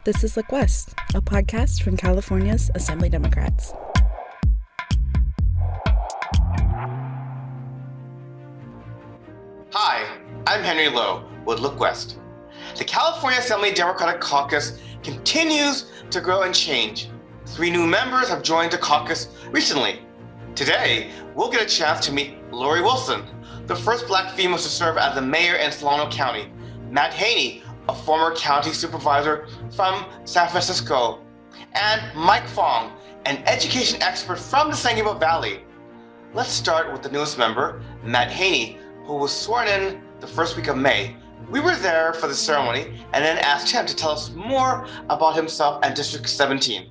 This is Look West, a podcast from California's Assembly Democrats. Hi, I'm Henry Lowe with Look West. The California Assembly Democratic Caucus continues to grow and change. 3 new members have joined the caucus recently. Today, we'll get a chance to meet Lori Wilson, the first Black female to serve as the mayor in Solano County, Matt Haney, a former county supervisor from San Francisco, and Mike Fong, an education expert from the San Gabriel Valley. Let's start with the newest member, Matt Haney, who was sworn in the first week of May. We were there for the ceremony and then asked him to tell us more about himself and District 17.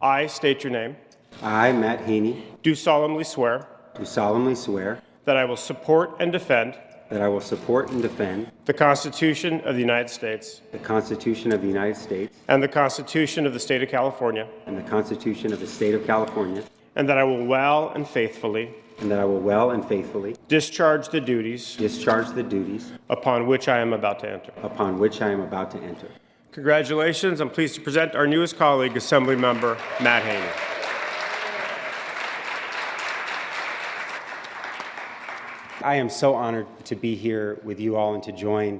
I state your name. I, Matt Haney, Do solemnly swear do solemnly swear that I will support and defend that I will support and defend the Constitution of the United States the Constitution of the United States and the Constitution of the State of California, and the Constitution of the State of California, and that I will well and faithfully discharge the duties upon which I am about to enter. Congratulations. I'm pleased to present our newest colleague, Assemblymember Matt Haney. I am so honored to be here with you all and to join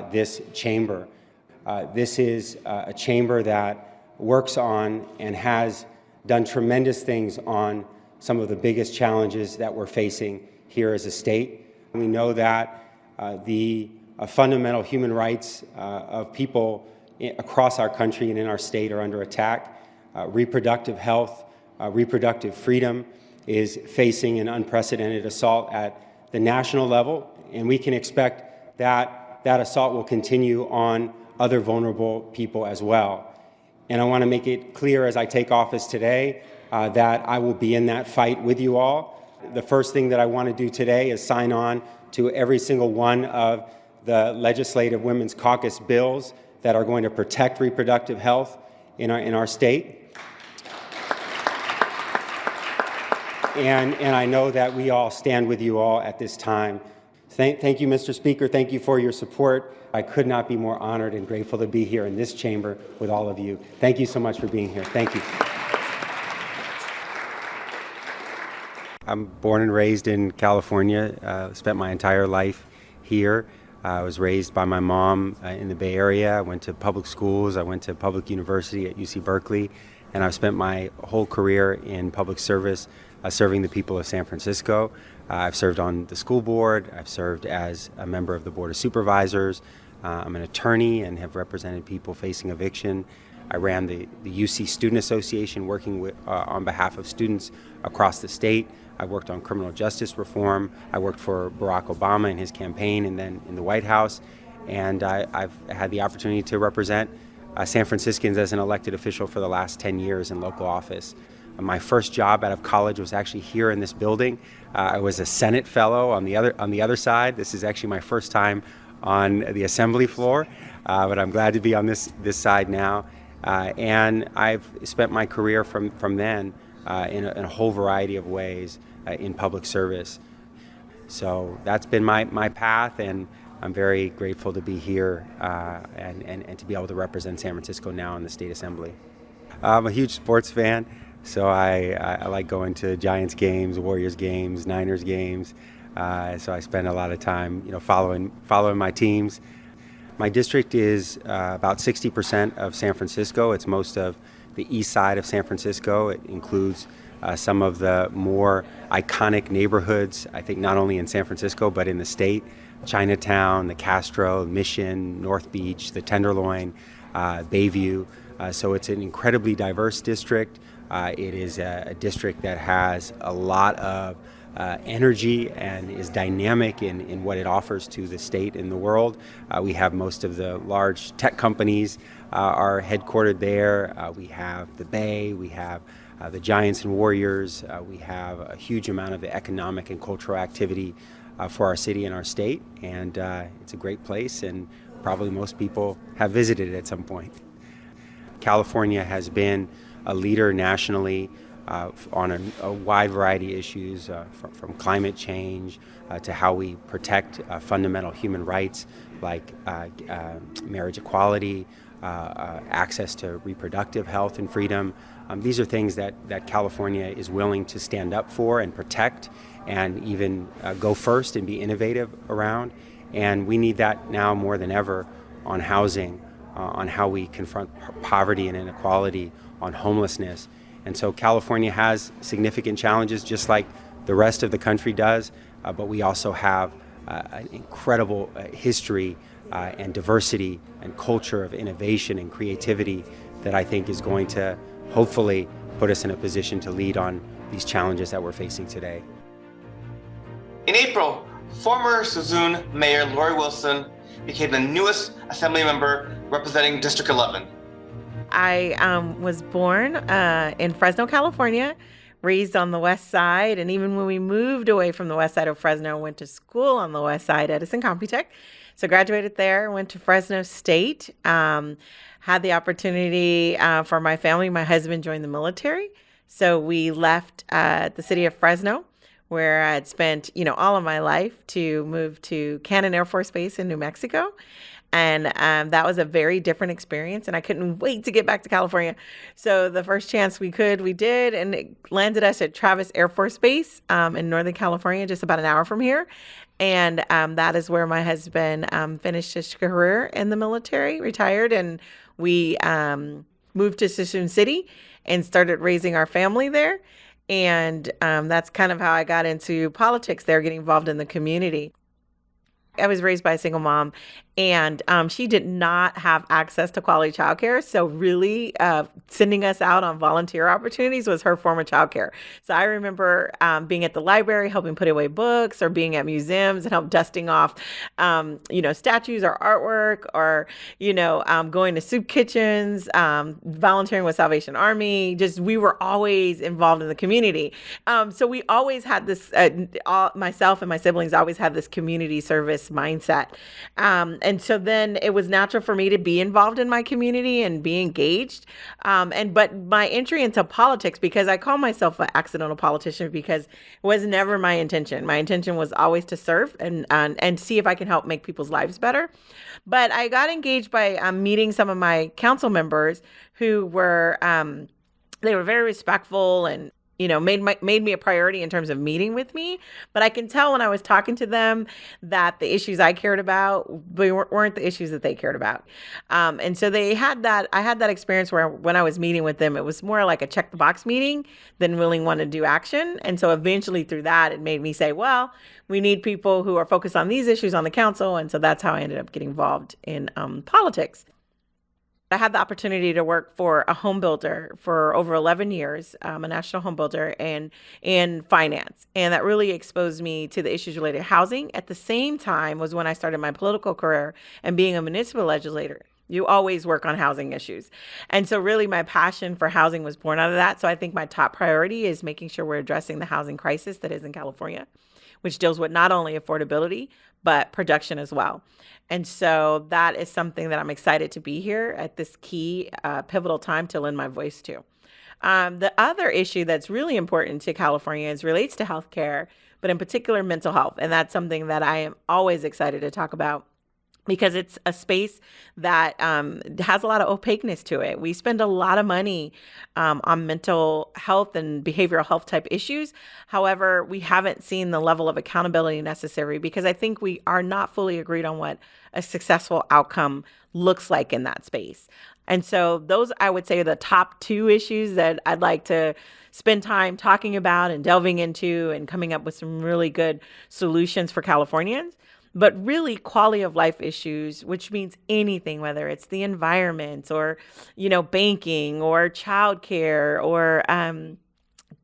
this chamber. This is a chamber that works on and has done tremendous things on some of the biggest challenges that we're facing here as a state. We know that the fundamental human rights of people across our country and in our state are under attack. Reproductive health, reproductive freedom is facing an unprecedented assault at the national level, and we can expect that that assault will continue on other vulnerable people as well. And I want to make it clear as I take office today that I will be in that fight with you all. The first thing that I want to do today is sign on to every single one of the Legislative Women's Caucus bills that are going to protect reproductive health in our state. And I know that we all stand with you all at this time. Thank you, Mr. Speaker. Thank you for your support. I could not be more honored and grateful to be here in this chamber with all of you. Thank you so much for being here. Thank you. I'm born and raised in California, spent my entire life here. I was raised by my mom in the Bay Area. I went to public schools. I went to public university at UC Berkeley, and I've spent my whole career in public service serving the people of San Francisco. I've served on the school board. I've served as a member of the Board of Supervisors. I'm an attorney and have represented people facing eviction. I ran the UC Student Association, working on behalf of students across the state. I worked on criminal justice reform. I worked for Barack Obama in his campaign and then in the White House. And I've had the opportunity to represent San Franciscans as an elected official for the last 10 years in local office. My first job out of college was actually here in this building. I was a Senate fellow on the other side. This is actually my first time on the assembly floor, but I'm glad to be on this side now. And I've spent my career from then in a whole variety of ways in public service. So that's been my path, and I'm very grateful to be here and to be able to represent San Francisco now in the State Assembly. I'm a huge sports fan, so I like going to Giants games, Warriors games, Niners games. So I spend a lot of time, following my teams. My district is about 60% of San Francisco. It's most of the east side of San Francisco. It includes some of the more iconic neighborhoods, I think not only in San Francisco, but in the state. Chinatown, the Castro, Mission, North Beach, the Tenderloin, Bayview. So it's an incredibly diverse district. It is a district that has a lot of energy and is dynamic in what it offers to the state and the world. We have most of the large tech companies are headquartered there. We have the Bay, we have the Giants and Warriors. We have a huge amount of the economic and cultural activity for our city and our state, and it's a great place, and probably most people have visited it at some point. California has been a leader nationally on a wide variety of issues, from climate change to how we protect fundamental human rights. like marriage equality, access to reproductive health and freedom. These are things that California is willing to stand up for and protect and even go first and be innovative around. And we need that now more than ever on housing, on how we confront poverty and inequality, on homelessness. And so California has significant challenges just like the rest of the country does, but we also have an incredible history and diversity and culture of innovation and creativity that I think is going to hopefully put us in a position to lead on these challenges that we're facing today. In April, former Suisun Mayor Lori Wilson became the newest Assembly member representing District 11. I was born in Fresno, California, raised on the west side, and even when we moved away from the west side of Fresno, went to school on the west side, Edison Computech. So graduated there, went to Fresno State, had the opportunity for my family. My husband joined the military, so we left the city of Fresno, where I had spent, all of my life, to move to Cannon Air Force Base in New Mexico. And that was a very different experience, and I couldn't wait to get back to California. So the first chance we could, we did, and it landed us at Travis Air Force Base in Northern California, just about an hour from here. And that is where my husband finished his career in the military, retired, and we moved to Suisun City and started raising our family there. And that's kind of how I got into politics there, getting involved in the community. I was raised by a single mom, and she did not have access to quality childcare. So really sending us out on volunteer opportunities was her form of childcare. So I remember being at the library, helping put away books, or being at museums and help dusting off, statues or artwork, or, going to soup kitchens, volunteering with Salvation Army. Just, we were always involved in the community. So we always had this, myself and my siblings always had this community service mindset. And so then it was natural for me to be involved in my community and be engaged. But my entry into politics, because I call myself an accidental politician, because it was never my intention. My intention was always to serve and see if I can help make people's lives better. But I got engaged by meeting some of my council members who were, they were very respectful and made me a priority in terms of meeting with me. But I can tell when I was talking to them that the issues I cared about weren't the issues that they cared about. And so I had that experience where when I was meeting with them, it was more like a check the box meeting than really want to do action. And so eventually through that, it made me say, well, we need people who are focused on these issues on the council. And so that's how I ended up getting involved in politics. I had the opportunity to work for a home builder for over 11 years, a national home builder, and in finance. And that really exposed me to the issues related to housing. At the same time was when I started my political career and being a municipal legislator. You always work on housing issues. And so really my passion for housing was born out of that. So I think my top priority is making sure we're addressing the housing crisis that is in California, which deals with not only affordability, but production as well. And so that is something that I'm excited to be here at this key pivotal time to lend my voice to. The other issue that's really important to Californians relates to healthcare, but in particular mental health. And that's something that I am always excited to talk about, because it's a space that has a lot of opaqueness to it. We spend a lot of money on mental health and behavioral health type issues. However, we haven't seen the level of accountability necessary, because I think we are not fully agreed on what a successful outcome looks like in that space. And so those, I would say, are the top two issues that I'd like to spend time talking about and delving into and coming up with some really good solutions for Californians. But really quality of life issues, which means anything, whether it's the environment or, banking or childcare or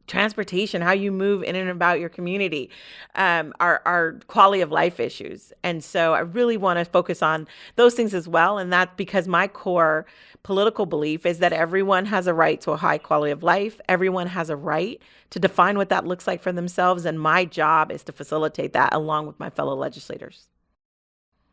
transportation, how you move in and about your community, are quality of life issues. And so I really want to focus on those things as well. And that's because my core political belief is that everyone has a right to a high quality of life. Everyone has a right to define what that looks like for themselves. And my job is to facilitate that along with my fellow legislators.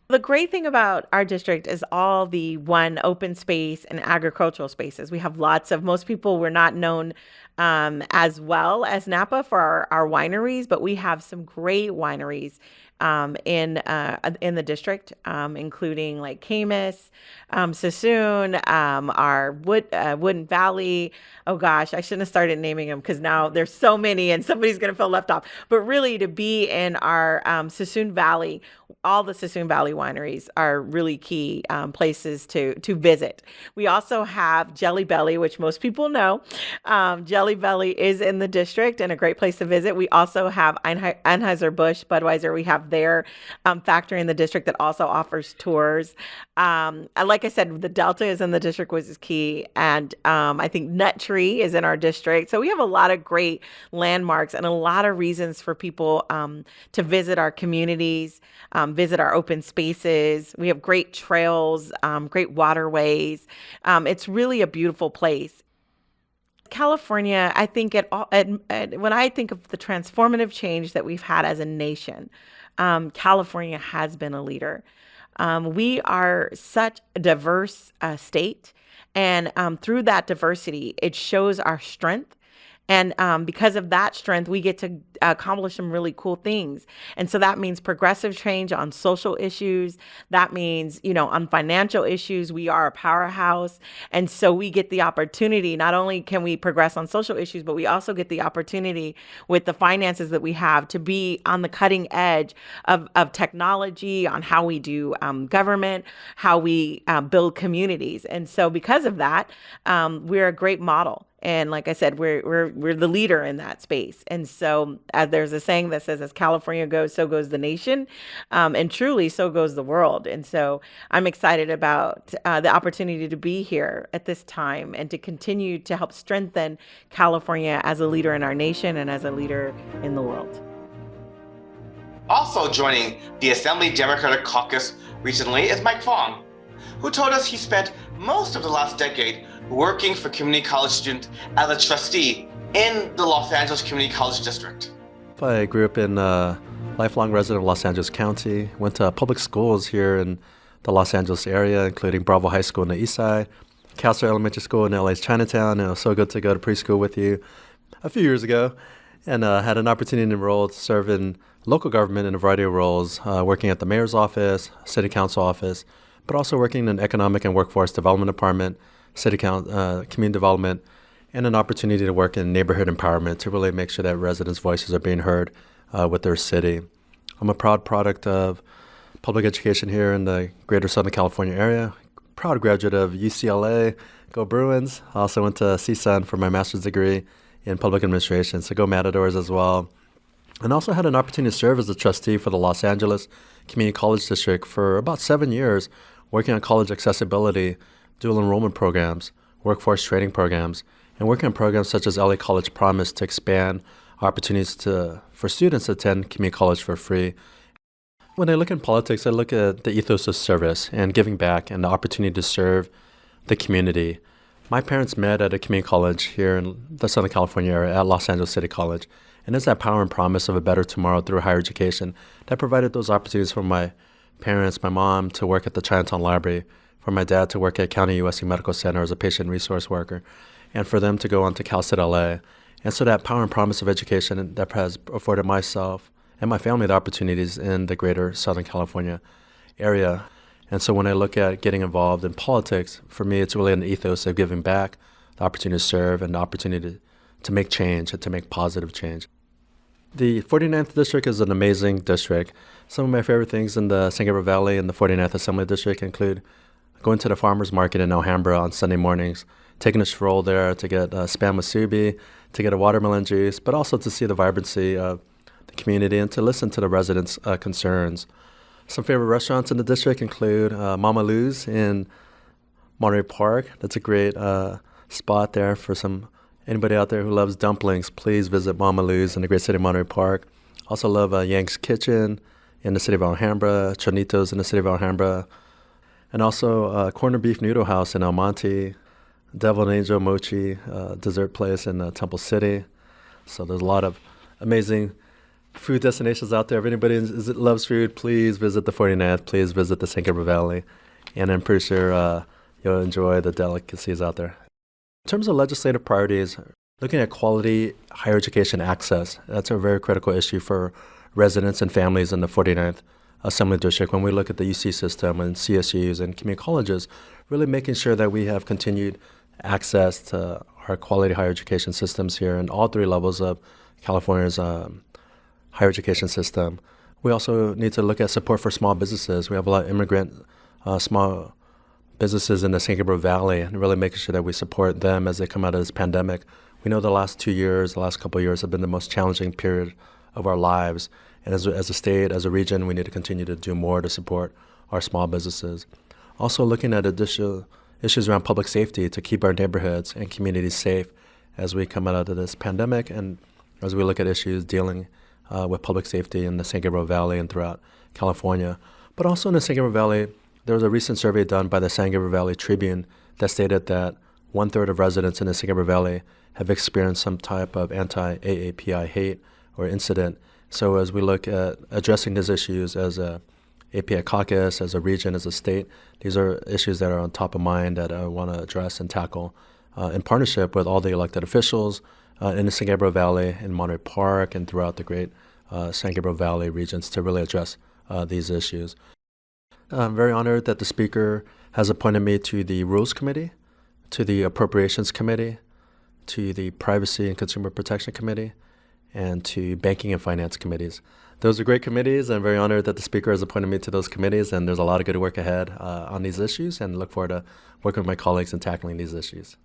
The great thing about our district is all the one open space and agricultural spaces. We have most people were not known as well as Napa for our wineries, but we have some great wineries in the district, including like Camas, Sassoon, our Woodland Valley. Oh gosh, I shouldn't have started naming them because now there's so many and somebody's going to feel left off. But really, to be in our Sassoon Valley, all the Sassoon Valley wineries are really key places to visit. We also have Jelly Belly, which most people know. Jelly Belly is in the district and a great place to visit. We also have Anheuser-Busch, Budweiser. We have their factory in the district that also offers tours. Like I said, the Delta is in the district, which is key. And I think Nut Tree is in our district. So we have a lot of great landmarks and a lot of reasons for people to visit our communities, visit our open spaces. We have great trails, great waterways. It's really a beautiful place. California, I think when I think of the transformative change that we've had as a nation, California has been a leader. We are such a diverse state, and through that diversity, it shows our strength. And because of that strength, we get to accomplish some really cool things. And so that means progressive change on social issues. That means, on financial issues, we are a powerhouse. And so we get the opportunity, not only can we progress on social issues, but we also get the opportunity with the finances that we have to be on the cutting edge of technology, on how we do government, how we build communities. And so because of that, we're a great model. And like I said, we're the leader in that space. And so there's a saying that says, as California goes, so goes the nation. And truly, so goes the world. And so I'm excited about the opportunity to be here at this time and to continue to help strengthen California as a leader in our nation and as a leader in the world. Also joining the Assembly Democratic Caucus recently is Mike Fong, who told us he spent most of the last decade working for community college students as a trustee in the Los Angeles Community College District. I grew up in a lifelong resident of Los Angeles County, went to public schools here in the Los Angeles area, including Bravo High School on the east side, Castro Elementary School in LA's Chinatown, and it was so good to go to preschool with you a few years ago, and had an opportunity to enroll to serve in local government in a variety of roles, working at the mayor's office, city council office, but also working in economic and workforce development department, city community development, and an opportunity to work in neighborhood empowerment to really make sure that residents' voices are being heard with their city. I'm a proud product of public education here in the greater Southern California area. Proud graduate of UCLA, go Bruins. I also went to CSUN for my master's degree in public administration, so go Matadors as well. And also had an opportunity to serve as a trustee for the Los Angeles Community College District for about 7 years, working on college accessibility, dual enrollment programs, workforce training programs, and working on programs such as LA College Promise to expand opportunities for students to attend community college for free. When I look in politics, I look at the ethos of service and giving back and the opportunity to serve the community. My parents met at a community college here in the Southern California area at Los Angeles City College, and it's that power and promise of a better tomorrow through higher education that provided those opportunities for my parents, my mom, to work at the Chinatown Library, for my dad to work at County USC Medical Center as a patient resource worker, and for them to go on to Cal State LA. And so that power and promise of education that has afforded myself and my family the opportunities in the greater Southern California area. And so when I look at getting involved in politics, for me it's really an ethos of giving back, the opportunity to serve, and the opportunity to make change and to make positive change. The 49th District is an amazing district. Some of my favorite things in the San Gabriel Valley and the 49th Assembly District include going to the farmers market in Alhambra on Sunday mornings, taking a stroll there to get spam musubi, to get a watermelon juice, but also to see the vibrancy of the community and to listen to the residents' concerns. Some favorite restaurants in the district include Mama Lou's in Monterey Park. That's a great spot there for anybody out there who loves dumplings. Please visit Mama Lou's in the great city of Monterey Park. Also love Yank's Kitchen in the city of Alhambra, Chonitos in the city of Alhambra, and also Corner Beef Noodle House in El Monte, Devil and Angel Mochi dessert place in Temple City. So there's a lot of amazing food destinations out there. If anybody loves food, please visit the 49th. Please visit the San Gabriel Valley. And I'm pretty sure you'll enjoy the delicacies out there. In terms of legislative priorities, looking at quality higher education access, that's a very critical issue for residents and families in the 49th Assembly District when we look at the UC system and CSUs and community colleges, really making sure that we have continued access to our quality higher education systems here in all three levels of California's higher education system. We also need to look at support for small businesses. We have a lot of immigrant small businesses in the San Gabriel Valley, and really making sure that we support them as they come out of this pandemic. We know the last couple of years have been the most challenging period of our lives. And as a state, as a region, we need to continue to do more to support our small businesses. Also looking at additional issues around public safety to keep our neighborhoods and communities safe as we come out of this pandemic, and as we look at issues dealing with public safety in the San Gabriel Valley and throughout California. But also in the San Gabriel Valley, there was a recent survey done by the San Gabriel Valley Tribune that stated that 1/3 of residents in the San Gabriel Valley have experienced some type of anti-AAPI hate or incident. So as we look at addressing these issues as a API caucus, as a region, as a state, these are issues that are on top of mind that I want to address and tackle in partnership with all the elected officials in the San Gabriel Valley, in Monterey Park, and throughout the great San Gabriel Valley regions to really address these issues. I'm very honored that the Speaker has appointed me to the Rules Committee, to the Appropriations Committee, to the Privacy and Consumer Protection Committee, and to Banking and Finance Committees. Those are great committees. I'm very honored that the Speaker has appointed me to those committees, and there's a lot of good work ahead on these issues, and look forward to working with my colleagues in tackling these issues.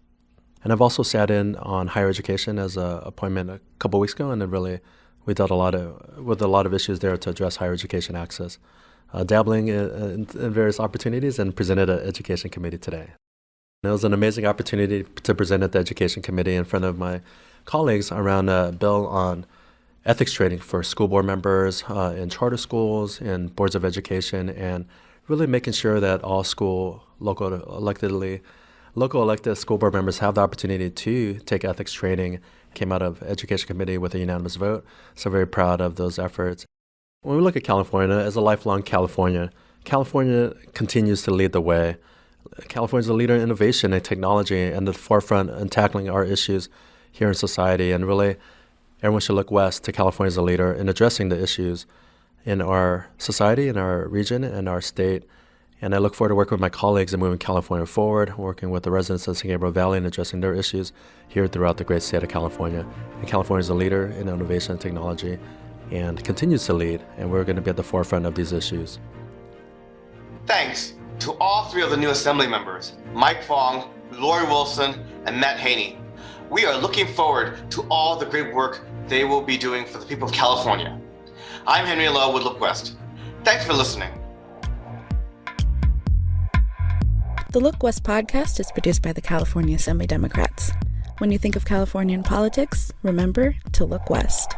And I've also sat in on higher education as an appointment a couple weeks ago, and we dealt with a lot of issues there to address higher education access, dabbling in various opportunities, and presented at Education Committee today. And it was an amazing opportunity to present at the Education Committee in front of my colleagues around a bill on ethics training for school board members in charter schools and boards of education, and really making sure that all local elected school board members have the opportunity to take ethics training. Came out of Education Committee with a unanimous vote, so very proud of those efforts. When we look at California, as a lifelong California continues to lead the way. California is a leader in innovation and technology and the forefront in tackling our issues here in society, and really everyone should look west to California as a leader in addressing the issues in our society, in our region, and our state. And I look forward to working with my colleagues in moving California forward, working with the residents of San Gabriel Valley and addressing their issues here throughout the great state of California. And California is a leader in innovation and technology and continues to lead, and we're going to be at the forefront of these issues. Thanks to all three of the new Assembly members, Mike Fong, Lori Wilson, and Matt Haney. We are looking forward to all the great work they will be doing for the people of California. I'm Henry Lowe with Look West. Thanks for listening. The Look West podcast is produced by the California Assembly Democrats. When you think of Californian politics, remember to look west.